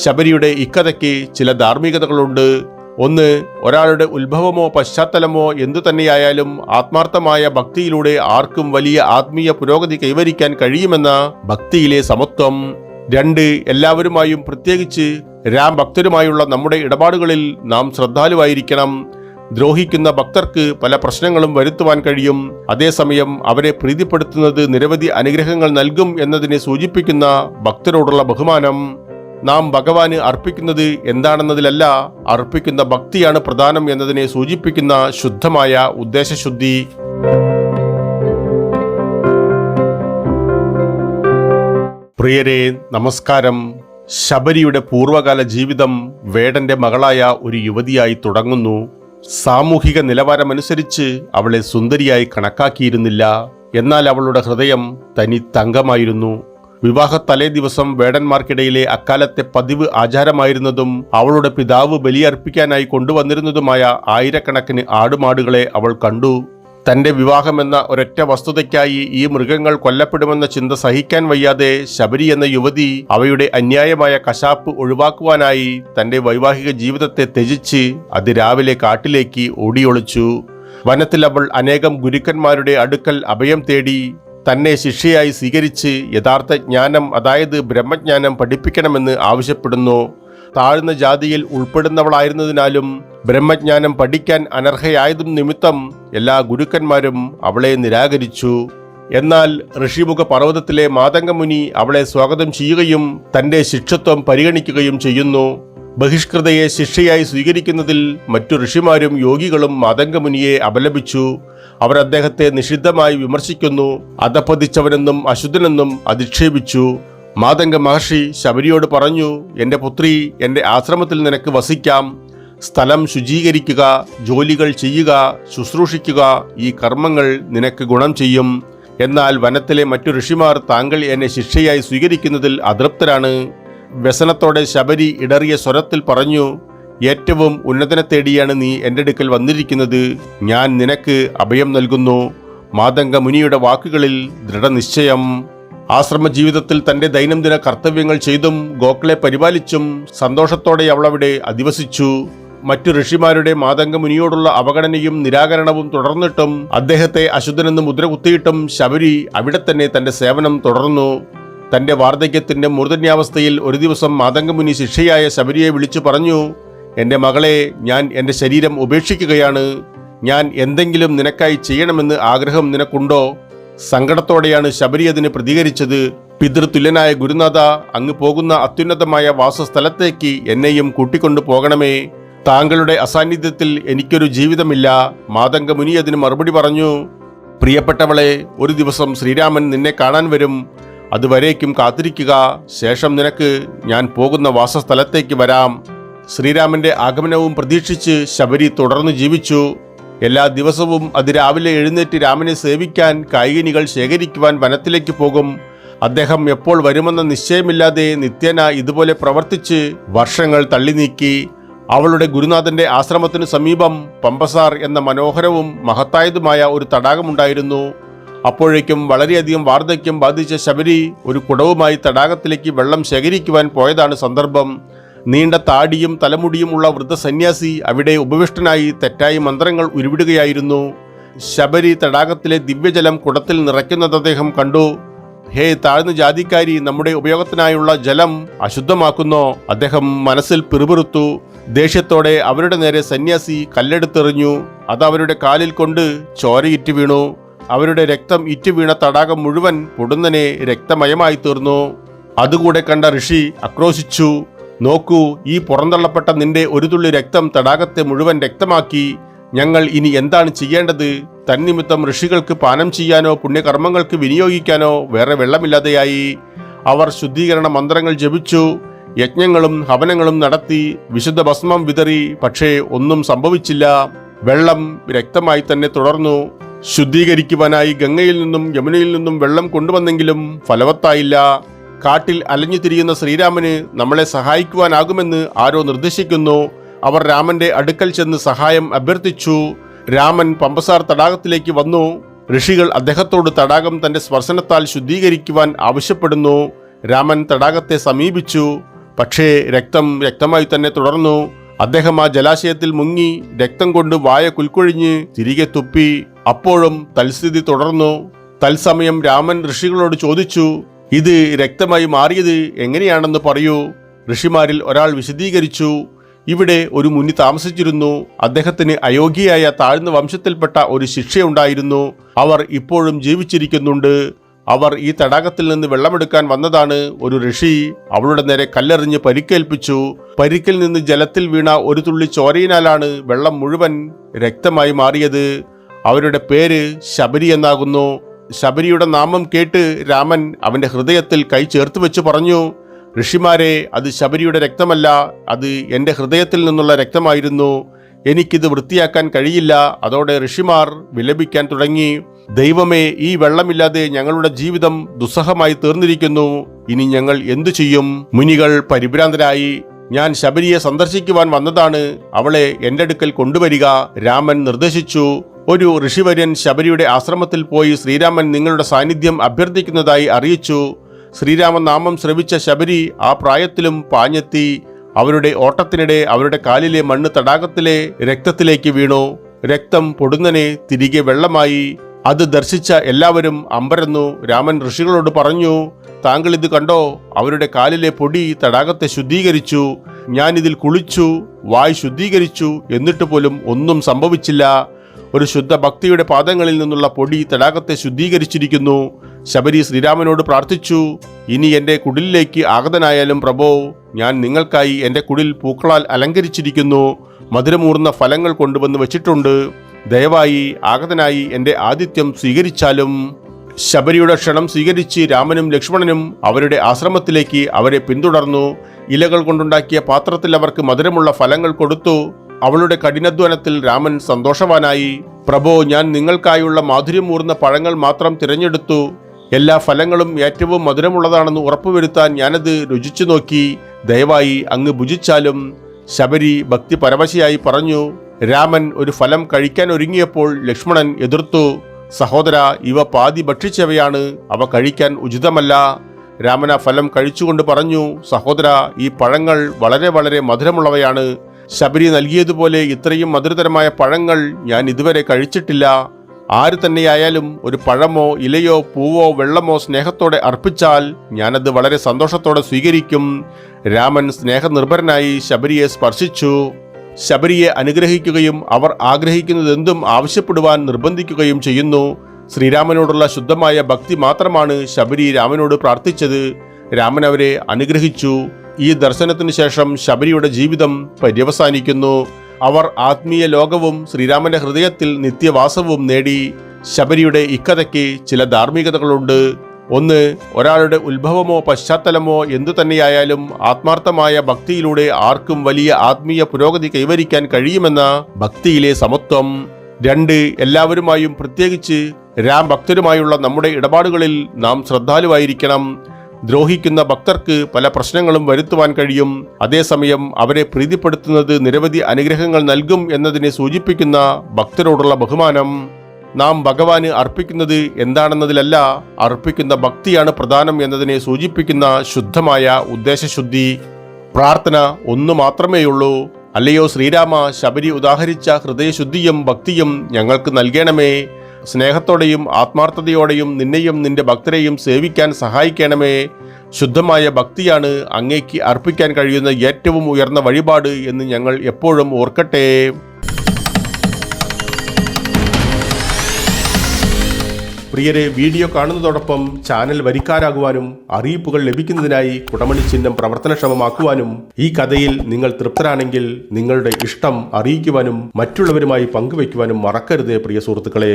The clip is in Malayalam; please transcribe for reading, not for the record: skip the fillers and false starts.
ശബരിയുടെ ഇക്കഥയ്ക്ക് ചില ധാർമ്മികതകളുണ്ട്. ഒന്ന്, ഒരാളുടെ ഉത്ഭവമോ പശ്ചാത്തലമോ എന്തു തന്നെയായാലും ആത്മാർത്ഥമായ ഭക്തിയിലൂടെ ആർക്കും വലിയ ആത്മീയ പുരോഗതി കൈവരിക്കാൻ കഴിയുമെന്ന ഭക്തിയിലെ സമത്വം. രണ്ട്, എല്ലാവരുമായും പ്രത്യേകിച്ച് രാം ഭക്തരുമായുള്ള നമ്മുടെ ഇടപാടുകളിൽ നാം ശ്രദ്ധാലുവായിരിക്കണം. ദ്രോഹിക്കുന്ന ഭക്തർക്ക് പല പ്രശ്നങ്ങളും വരുത്തുവാൻ കഴിയും. അതേസമയം അവരെ പ്രീതിപ്പെടുത്തുന്നത് നിരവധി അനുഗ്രഹങ്ങൾ നൽകും എന്നതിനെ സൂചിപ്പിക്കുന്ന ഭക്തരോടുള്ള ബഹുമാനം. നാം ഭഗവാന് അർപ്പിക്കുന്നത് എന്താണെന്നതിലല്ല, അർപ്പിക്കുന്ന ഭക്തിയാണ് പ്രധാനം എന്നതിനെ സൂചിപ്പിക്കുന്ന ശുദ്ധമായ ഉദ്ദേശശുദ്ധി. പ്രിയരെ, നമസ്കാരം. ശബരിയുടെ പൂർവകാല ജീവിതം വേടന്റെ മകളായ ഒരു യുവതിയായി തുടങ്ങുന്നു. സാമൂഹിക നിലവാരമനുസരിച്ച് അവളെ സുന്ദരിയായി കണക്കാക്കിയിരുന്നില്ല. എന്നാൽ അവളുടെ ഹൃദയം തനി തങ്കമായിരുന്നു. വിവാഹ തലേ ദിവസം വേടന്മാർക്കിടയിലെ അക്കാലത്തെ പതിവ് ആചാരമായിരുന്നതും അവളുടെ പിതാവ് ബലിയർപ്പിക്കാനായി കൊണ്ടുവന്നിരുന്നതുമായ ആയിരക്കണക്കിന് ആടുമാടുകളെ അവൾ കണ്ടു. തന്റെ വിവാഹമെന്ന ഒരൊറ്റ വസ്തുതയ്ക്കായി ഈ മൃഗങ്ങൾ കൊല്ലപ്പെടുമെന്ന ചിന്ത സഹിക്കാൻ വയ്യാതെ ശബരി എന്ന യുവതി അവയുടെ അന്യായമായ കശാപ്പ് ഒഴിവാക്കുവാനായി തന്റെ വൈവാഹിക ജീവിതത്തെ ത്യജിച്ച് അതിരാവിലെ കാട്ടിലേക്ക് ഓടിയൊളിച്ചു. വനത്തിൽ അവൾ അനേകം ഗുരുക്കന്മാരുടെ അടുക്കൽ അഭയം തേടി. തന്നെ ശിഷ്യയായി സ്വീകരിച്ച് യഥാർത്ഥ ജ്ഞാനം, അതായത് ബ്രഹ്മജ്ഞാനം പഠിപ്പിക്കണമെന്ന് ആവശ്യപ്പെടുന്നു. താഴ്ന്ന ജാതിയിൽ ഉൾപ്പെടുന്നവളായിരുന്നതിനാലും ബ്രഹ്മജ്ഞാനം പഠിക്കാൻ അനർഹയായതും നിമിത്തം എല്ലാ ഗുരുക്കന്മാരും അവളെ നിരാകരിച്ചു. എന്നാൽ ഋഷിമുഖ പർവ്വതത്തിലെ മാതംഗമുനി അവളെ സ്വാഗതം ചെയ്യുകയും തന്റെ ശിഷ്യത്വം പരിഗണിക്കുകയും ചെയ്യുന്നു. ബഹിഷ്കൃതയെ ശിഷ്യയായി സ്വീകരിക്കുന്നതിൽ മറ്റു ഋഷിമാരും യോഗികളും മാതംഗമുനിയെ അപലപിച്ചു. അവർ അദ്ദേഹത്തെ നിഷിദ്ധമായി വിമർശിക്കുന്നു. അധപ്പതിച്ചവനെന്നും അശുദ്ധനെന്നും അധിക്ഷേപിച്ചു. മാതംഗ മഹർഷി ശബരിയോട് പറഞ്ഞു, എൻ്റെ പുത്രി, എൻ്റെ ആശ്രമത്തിൽ നിനക്ക് വസിക്കാം. സ്ഥലം ശുചീകരിക്കുക, ജോലികൾ ചെയ്യുക, ശുശ്രൂഷിക്കുക, ഈ കർമ്മങ്ങൾ നിനക്ക് ഗുണം ചെയ്യും. എന്നാൽ വനത്തിലെ മറ്റു ഋഷിമാർ താങ്കൾ എന്നെ ശിഷ്യയായി സ്വീകരിക്കുന്നതിൽ അതൃപ്തരാണ്. വ്യസനത്തോടെ ശബരി ഇടറിയ സ്വരത്തിൽ പറഞ്ഞു, ഏറ്റവും ഉന്നതനെ തേടിയാണ് നീ എൻ്റെ അടുക്കൽ വന്നിരിക്കുന്നത്. ഞാൻ നിനക്ക് അഭയം നൽകുന്നു. മാതംഗ മുനിയുടെ വാക്കുകളിൽ ദൃഢനിശ്ചയം. ആശ്രമ ജീവിതത്തിൽ തന്റെ ദൈനംദിന കർത്തവ്യങ്ങൾ ചെയ്തും ഗോക്കളെ പരിപാലിച്ചും സന്തോഷത്തോടെ അവളവിടെ അധിവസിച്ചു. മറ്റു ഋഷിമാരുടെ മാതംഗ മുനിയോടുള്ള അവഗണനയും നിരാകരണവും തുടർന്നിട്ടും അദ്ദേഹത്തെ അശുദ്ധനെന്ന് മുദ്രകുത്തിയിട്ടും ശബരി അവിടെ തന്നെ തന്റെ സേവനം തുടർന്നു. തന്റെ വാർദ്ധക്യത്തിന്റെ മൂർധന്യാവസ്ഥയിൽ ഒരു ദിവസം മാതംഗമുനി ശിഷ്യയായ ശബരിയെ വിളിച്ചു പറഞ്ഞു, എൻ്റെ മകളെ, ഞാൻ എൻ്റെ ശരീരം ഉപേക്ഷിക്കുകയാണ്. ഞാൻ എന്തെങ്കിലും നിനക്കായി ചെയ്യണമെന്ന് ആഗ്രഹം നിനക്കുണ്ടോ? സങ്കടത്തോടെയാണ് ശബരി അതിന് പ്രതികരിച്ചത്. പിതൃതുല്യനായ ഗുരുനാഥ, അങ്ങ് പോകുന്ന അത്യുന്നതമായ വാസസ്ഥലത്തേക്ക് എന്നെയും കൂട്ടിക്കൊണ്ടു പോകണമേ. താങ്കളുടെ അസാന്നിധ്യത്തിൽ എനിക്കൊരു ജീവിതമില്ല. മാതംഗമുനി അതിന് മറുപടി പറഞ്ഞു, പ്രിയപ്പെട്ടവളെ, ഒരു ദിവസം ശ്രീരാമൻ നിന്നെ കാണാൻ വരും. അതുവരേക്കും കാത്തിരിക്കുക. ശേഷം നിനക്ക് ഞാൻ പോകുന്ന വാസസ്ഥലത്തേക്ക് വരാം. ശ്രീരാമന്റെ ആഗമനവും പ്രതീക്ഷിച്ച് ശബരി തുടർന്നു ജീവിച്ചു. എല്ലാ ദിവസവും അതിരാവിലെ എഴുന്നേറ്റ് രാമനെ സേവിക്കാൻ കായികനികൾ ശേഖരിക്കുവാൻ വനത്തിലേക്ക് പോകും. അദ്ദേഹം എപ്പോൾ വരുമെന്ന നിശ്ചയമില്ലാതെ നിത്യേന ഇതുപോലെ പ്രവർത്തിച്ച് വർഷങ്ങൾ തള്ളി നീക്കി. അവളുടെ ഗുരുനാഥന്റെ ആശ്രമത്തിനു സമീപം പമ്പസാർ എന്ന മനോഹരവും മഹത്തായതുമായ ഒരു തടാകമുണ്ടായിരുന്നു. അപ്പോഴേക്കും വളരെയധികം വാർദ്ധക്യം ബാധിച്ച ശബരി ഒരു കുടവുമായി തടാകത്തിലേക്ക് വെള്ളം ശേഖരിക്കുവാൻ പോയതാണ് സന്ദർഭം. നീണ്ട താടിയും തലമുടിയും ഉള്ള വൃദ്ധസന്യാസി അവിടെ ഉപവിഷ്ടനായി തെറ്റായി മന്ത്രങ്ങൾ ഉരുവിടുകയായിരുന്നു. ശബരി തടാകത്തിലെ ദിവ്യജലം കുടത്തിൽ നിറയ്ക്കുന്നത് അദ്ദേഹം കണ്ടു. ഹേ താഴ്ന്ന ജാതിക്കാരി, നമ്മുടെ ഉപയോഗത്തിനായുള്ള ജലം അശുദ്ധമാക്കുന്നോ? അദ്ദേഹം മനസ്സിൽ പിറുപിറുത്തു. ദേഷ്യത്തോടെ അവരുടെ നേരെ സന്യാസി കല്ലെടുത്തെറിഞ്ഞു. അത് അവരുടെ കാലിൽ കൊണ്ട് ചോരയിറ്റ് വീണു. അവരുടെ രക്തം ഇറ്റുവീണ തടാകം മുഴുവൻ പൊടുന്നനെ രക്തമയമായി തീർന്നു. അതുകൂടെ കണ്ട ഋഷി ആക്രോശിച്ചു, നോക്കൂ, ഈ പുറന്തള്ളപ്പെട്ട നിന്റെ ഒരു തുള്ളി രക്തം തടാകത്തെ മുഴുവൻ രക്തമാക്കി. ഞങ്ങൾ ഇനി എന്താണ് ചെയ്യേണ്ടത്? തന്നിമിത്തം ഋഷികൾക്ക് പാനം ചെയ്യാനോ പുണ്യകർമ്മങ്ങൾക്ക് വിനിയോഗിക്കാനോ വേറെ വെള്ളമില്ലാതെയായി. അവർ ശുദ്ധീകരണ മന്ത്രങ്ങൾ ജപിച്ചു, യജ്ഞങ്ങളും ഹവനങ്ങളും നടത്തി, വിശുദ്ധ ഭസ്മം വിതറി. പക്ഷേ ഒന്നും സംഭവിച്ചില്ല. വെള്ളം രക്തമായി തന്നെ തുടർന്നു. ശുദ്ധീകരിക്കുവാനായി ഗംഗയിൽ നിന്നും യമുനയിൽ നിന്നും വെള്ളം കൊണ്ടുവന്നെങ്കിലും ഫലവത്തായില്ല. കാട്ടിൽ അലഞ്ഞു തിരിയുന്ന ശ്രീരാമന് നമ്മളെ സഹായിക്കുവാനാകുമെന്ന് ആരോ നിർദ്ദേശിക്കുന്നു. അവർ രാമന്റെ അടുക്കൽ ചെന്ന് സഹായം അഭ്യർത്ഥിച്ചു. രാമൻ പമ്പസാർ തടാകത്തിലേക്ക് വന്നു. ഋഷികൾ അദ്ദേഹത്തോട് തടാകം തന്റെ സ്പർശനത്താൽ ശുദ്ധീകരിക്കുവാൻ ആവശ്യപ്പെടുന്നു. രാമൻ തടാകത്തെ സമീപിച്ചു. പക്ഷേ രക്തം രക്തമായി തന്നെ തുടർന്നു. അദ്ദേഹം ആ ജലാശയത്തിൽ മുങ്ങി രക്തം കൊണ്ട് വായ കുൽക്കൊഴിഞ്ഞ് തിരികെ തുപ്പി. അപ്പോഴും തൽസ്ഥിതി തുടർന്നു. തത്സമയം രാമൻ ഋഷികളോട് ചോദിച്ചു, ഇത് രക്തമായി മാറിയത് എങ്ങനെയാണെന്ന് പറയൂ. ഋഷിമാരിൽ ഒരാൾ വിശദീകരിച്ചു, ഇവിടെ ഒരു മുനി താമസിച്ചിരുന്നു. അദ്ദേഹത്തിന് അയോഗ്യയായ താഴ്ന്ന വംശത്തിൽപ്പെട്ട ഒരു ശിക്ഷയുണ്ടായിരുന്നു. അവർ ഇപ്പോഴും ജീവിച്ചിരിക്കുന്നുണ്ട്. അവർ ഈ തടാകത്തിൽ നിന്ന് വെള്ളമെടുക്കാൻ വന്നതാണ്. ഒരു ഋഷി അവളുടെ നേരെ കല്ലെറിഞ്ഞ് പരിക്കേൽപ്പിച്ചു. പരിക്കിൽ നിന്ന് ജലത്തിൽ വീണ ഒരു തുള്ളി ചോരയിനാലാണ് വെള്ളം മുഴുവൻ രക്തമായി മാറിയത്. അവരുടെ പേര് ശബരി എന്നാകുന്നു. ശബരിയുടെ നാമം കേട്ട് രാമൻ അവന്റെ ഹൃദയത്തിൽ കൈ ചേർത്ത് വെച്ച് പറഞ്ഞു, ഋഷിമാരെ, അത് ശബരിയുടെ രക്തമല്ല, അത് എൻ്റെ ഹൃദയത്തിൽ നിന്നുള്ള രക്തമായിരുന്നു. എനിക്കിത് വൃത്തിയാക്കാൻ കഴിയില്ല. അതോടെ ഋഷിമാർ വിലപിക്കാൻ തുടങ്ങി. ദൈവമേ, ഈ വെള്ളമില്ലാതെ ഞങ്ങളുടെ ജീവിതം ദുസ്സഹമായി തീർന്നിരിക്കുന്നു. ഇനി ഞങ്ങൾ എന്തു ചെയ്യും? മുനികൾ പരിഭ്രാന്തരായി. ഞാൻ ശബരിയെ സന്ദർശിക്കുവാൻ വന്നതാണ്. അവളെ എൻ്റെ അടുക്കൽ കൊണ്ടുവരിക, രാമൻ നിർദ്ദേശിച്ചു. ഒരു ഋഷിവര്യൻ ശബരിയുടെ ആശ്രമത്തിൽ പോയി ശ്രീരാമൻ നിങ്ങളുടെ സാന്നിധ്യം അഭ്യർത്ഥിക്കുന്നതായി അറിയിച്ചു. ശ്രീരാമൻ നാമം ശ്രവിച്ച ശബരി ആ പ്രായത്തിലും പാഞ്ഞെത്തി. അവരുടെ ഓട്ടത്തിനിടെ അവരുടെ കാലിലെ മണ്ണ് തടാകത്തിലെ രക്തത്തിലേക്ക് വീണു. രക്തം പൊടുന്നനെ തിരികെ വെള്ളമായി. അത് ദർശിച്ച എല്ലാവരും അമ്പരന്നു. രാമൻ ഋഷികളോട് പറഞ്ഞു, താങ്കൾ ഇത് കണ്ടോ? അവരുടെ കാലിലെ പൊടി തടാകത്തെ ശുദ്ധീകരിച്ചു. ഞാനിതിൽ കുളിച്ചു, വായ് ശുദ്ധീകരിച്ചു, എന്നിട്ട് പോലും ഒന്നും സംഭവിച്ചില്ല. ഒരു ശുദ്ധ ഭക്തിയുടെ പാദങ്ങളിൽ നിന്നുള്ള പൊടി തടാകത്തെ ശുദ്ധീകരിച്ചിരിക്കുന്നു. ശബരി ശ്രീരാമനോട് പ്രാർത്ഥിച്ചു, ഇനി എൻ്റെ കുടിലിലേക്ക് ആഗതനായാലും പ്രഭോ. ഞാൻ നിങ്ങൾക്കായി എൻ്റെ കുടിൽ പൂക്കളാൽ അലങ്കരിച്ചിരിക്കുന്നു. മധുരമൂർന്ന ഫലങ്ങൾ കൊണ്ടുവന്ന് വച്ചിട്ടുണ്ട്. ദയവായി ആഗതനായി എൻ്റെ ആതിഥ്യം സ്വീകരിച്ചാലും. ശബരിയുടെ ക്ഷണം സ്വീകരിച്ച് രാമനും ലക്ഷ്മണനും അവരുടെ ആശ്രമത്തിലേക്ക് അവരെ പിന്തുടർന്നു. ഇലകൾ കൊണ്ടുണ്ടാക്കിയ പാത്രത്തിൽ അവർക്ക് മധുരമുള്ള ഫലങ്ങൾ കൊടുത്തു. അവളുടെ കഠിനാധ്വാനത്തിൽ രാമൻ സന്തോഷവാനായി. പ്രഭോ, ഞാൻ നിങ്ങൾക്കായുള്ള മാധുര്യമൂർന്ന പഴങ്ങൾ മാത്രം തിരഞ്ഞെടുത്തു. എല്ലാ ഫലങ്ങളും ഏറ്റവും മധുരമുള്ളതാണെന്ന് ഉറപ്പുവരുത്താൻ ഞാനത് രുചിച്ചു നോക്കി. ദയവായി അങ്ങ് ഭുജിച്ചാലും. ശബരി ഭക്തി പരവശയായി പറഞ്ഞു. രാമൻ ഒരു ഫലം കഴിക്കാൻ ഒരുങ്ങിയപ്പോൾ ലക്ഷ്മണൻ എതിർത്തു. സഹോദര, ഇവ പാതി ഭക്ഷിച്ചവയാണ്, അവ കഴിക്കാൻ ഉചിതമല്ല. രാമൻ ആ ഫലം കഴിച്ചുകൊണ്ട് പറഞ്ഞു, സഹോദര, ഈ പഴങ്ങൾ വളരെ വളരെ മധുരമുള്ളവയാണ്. ശബരി നൽകിയതുപോലെ ഇത്രയും മധുരതരമായ പഴങ്ങൾ ഞാൻ ഇതുവരെ കഴിച്ചിട്ടില്ല. ആര് തന്നെയായാലും ഒരു പഴമോ ഇലയോ പൂവോ വെള്ളമോ സ്നേഹത്തോടെ അർപ്പിച്ചാൽ ഞാനത് വളരെ സന്തോഷത്തോടെ സ്വീകരിക്കും. രാമൻ സ്നേഹനിർഭരനായി ശബരിയെ സ്പർശിച്ചു. ശബരിയെ അനുഗ്രഹിക്കുകയും അവർ ആഗ്രഹിക്കുന്നതെന്തും ആവശ്യപ്പെടുവാൻ നിർബന്ധിക്കുകയും ചെയ്യുന്നു. ശ്രീരാമനോടുള്ള ശുദ്ധമായ ഭക്തി മാത്രമാണ് ശബരി രാമനോട് പ്രാർത്ഥിച്ചത്. രാമൻ അവരെ അനുഗ്രഹിച്ചു. ഈ ദർശനത്തിനു ശേഷം ശബരിയുടെ ജീവിതം പര്യവസാനിക്കുന്നു. അവർ ആത്മീയ ലോകവും ശ്രീരാമന്റെ ഹൃദയത്തിൽ നിത്യവാസവും നേടി. ശബരിയുടെ ഇക്കഥയ്ക്ക് ചില ധാർമ്മികതകളുണ്ട്. ഒന്ന്, ഒരാളുടെ ഉത്ഭവമോ പശ്ചാത്തലമോ എന്തു തന്നെയായാലും ആത്മാർത്ഥമായ ഭക്തിയിലൂടെ ആർക്കും വലിയ ആത്മീയ പുരോഗതി കൈവരിക്കാൻ കഴിയുമെന്ന ഭക്തിയിലെ സമത്വം. രണ്ട്, എല്ലാവരുമായും പ്രത്യേകിച്ച് രാം ഭക്തരുമായുള്ള നമ്മുടെ ഇടപാടുകളിൽ നാം ശ്രദ്ധാലുവായിരിക്കണം. ദ്രോഹിക്കുന്ന ഭക്തർക്ക് പല പ്രശ്നങ്ങളും വരുത്തുവാൻ കഴിയും. അതേസമയം അവരെ പ്രീതിപ്പെടുത്തുന്നത് നിരവധി അനുഗ്രഹങ്ങൾ നൽകും എന്നതിനെ സൂചിപ്പിക്കുന്ന ഭക്തരോടുള്ള ബഹുമാനം. നാം ഭഗവാന് അർപ്പിക്കുന്നത് എന്താണെന്നതിലല്ല, അർപ്പിക്കുന്ന ഭക്തിയാണ് പ്രധാനം എന്നതിനെ സൂചിപ്പിക്കുന്ന ശുദ്ധമായ ഉദ്ദേശശുദ്ധി. പ്രാർത്ഥന ഒന്നു മാത്രമേയുള്ളൂ. അല്ലയോ ശ്രീരാമ, ശബരി ഉദാഹരിച്ച ഹൃദയശുദ്ധിയും ഭക്തിയും ഞങ്ങൾക്ക് നൽകണമേ. സ്നേഹത്തോടെയും ആത്മാർത്ഥതയോടെയും നിന്നെയും നിന്റെ ഭക്തരെയും സേവിക്കാൻ സഹായിക്കണമേ. ശുദ്ധമായ ഭക്തിയാണ് അങ്ങേക്ക് അർപ്പിക്കാൻ കഴിയുന്ന ഏറ്റവും ഉയർന്ന വഴിപാട് എന്ന് ഞങ്ങൾ എപ്പോഴും ഓർക്കട്ടെ. പ്രിയരെ, വീഡിയോ കാണുന്നതോടൊപ്പം ചാനൽ വരിക്കാരാകുവാനും അറിയിപ്പുകൾ ലഭിക്കുന്നതിനായി കുടമണി ചിഹ്നം പ്രവർത്തനക്ഷമമാക്കുവാനും ഈ കഥയിൽ നിങ്ങൾ തൃപ്തരാണെങ്കിൽ നിങ്ങളുടെ ഇഷ്ടം അറിയിക്കുവാനും മറ്റുള്ളവരുമായി പങ്കുവയ്ക്കുവാനും മറക്കരുത് പ്രിയ സുഹൃത്തുക്കളെ.